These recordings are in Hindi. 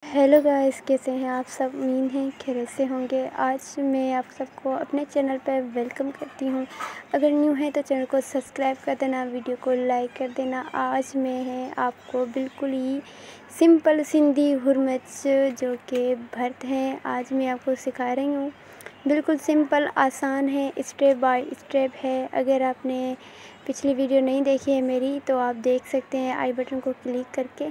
हेलो गाइस, कैसे हैं आप सब। उम्मीद है खैरियत से होंगे। आज मैं आप सबको अपने चैनल पर वेलकम करती हूं। अगर न्यू है तो चैनल को सब्सक्राइब कर देना, वीडियो को लाइक कर देना। आज मैं है आपको बिल्कुल ही सिंपल सिंधी हुरमच जो कि भरत हैं, आज मैं आपको सिखा रही हूँ। बिल्कुल सिंपल आसान है, स्टेप बाय स्टेप है। अगर आपने पिछली वीडियो नहीं देखी है मेरी तो आप देख सकते हैं आई बटन को क्लिक करके।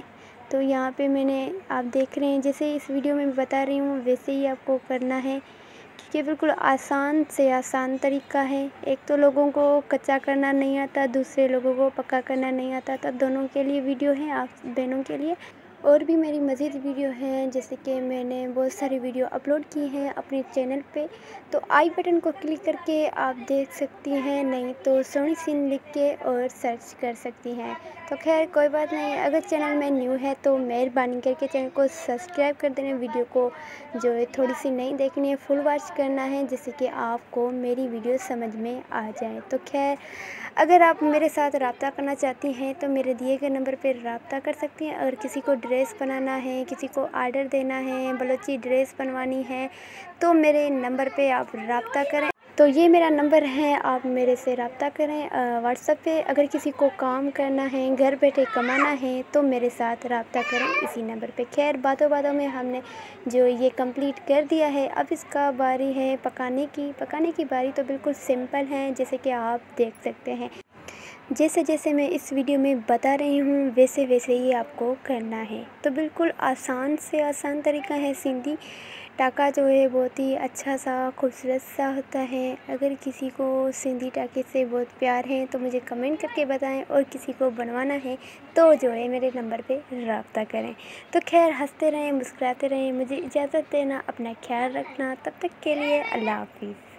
तो यहाँ पे मैंने आप देख रहे हैं जैसे इस वीडियो में बता रही हूँ वैसे ही आपको करना है, क्योंकि बिल्कुल आसान से आसान तरीका है। एक तो लोगों को कच्चा करना नहीं आता, दूसरे लोगों को पक्का करना नहीं आता, तब दोनों के लिए वीडियो है, आप बहनों के लिए। और भी मेरी मज़ीद वीडियो हैं, जैसे कि मैंने बहुत सारी वीडियो अपलोड की हैं अपने चैनल पे, तो आई बटन को क्लिक करके आप देख सकती हैं, नहीं तो सोनी सीन लिख के और सर्च कर सकती हैं। तो खैर कोई बात नहीं, अगर चैनल में न्यू है तो मेहरबानी करके चैनल को सब्सक्राइब कर देना। वीडियो को जो है थोड़ी सी नहीं देखनी है, फुल वॉच करना है, जिससे कि आपको मेरी वीडियो समझ में आ जाए। तो खैर अगर आप मेरे साथ रब्ता करना चाहती हैं तो मेरे दिए गए नंबर पर रब्ता कर सकती हैं। अगर किसी को ड्रेस बनाना है, किसी को आर्डर देना है, बलोची ड्रेस बनवानी है, तो मेरे नंबर पे आप रब्ता करें। तो ये मेरा नंबर है, आप मेरे से रब्ता करें व्हाट्सएप पे। अगर किसी को काम करना है, घर बैठे कमाना है, तो मेरे साथ रब्ता करें इसी नंबर पे। खैर बातों बातों में हमने जो ये कंप्लीट कर दिया है, अब इसका बारी है पकाने की बारी तो बिल्कुल सिंपल है, जैसे कि आप देख सकते हैं। जैसे जैसे मैं इस वीडियो में बता रही हूँ वैसे वैसे ही आपको करना है। तो बिल्कुल आसान से आसान तरीका है। सिंधी टाका जो है बहुत ही अच्छा सा खूबसूरत सा होता है। अगर किसी को सिंधी टाके से बहुत प्यार है तो मुझे कमेंट करके बताएं, और किसी को बनवाना है तो जो है मेरे नंबर पे रब्ता करें। तो खैर हंसते रहें, मुस्कुराते रहें, मुझे इजाज़त देना, अपना ख्याल रखना। तब तक के लिए अल्लाह हाफिज़।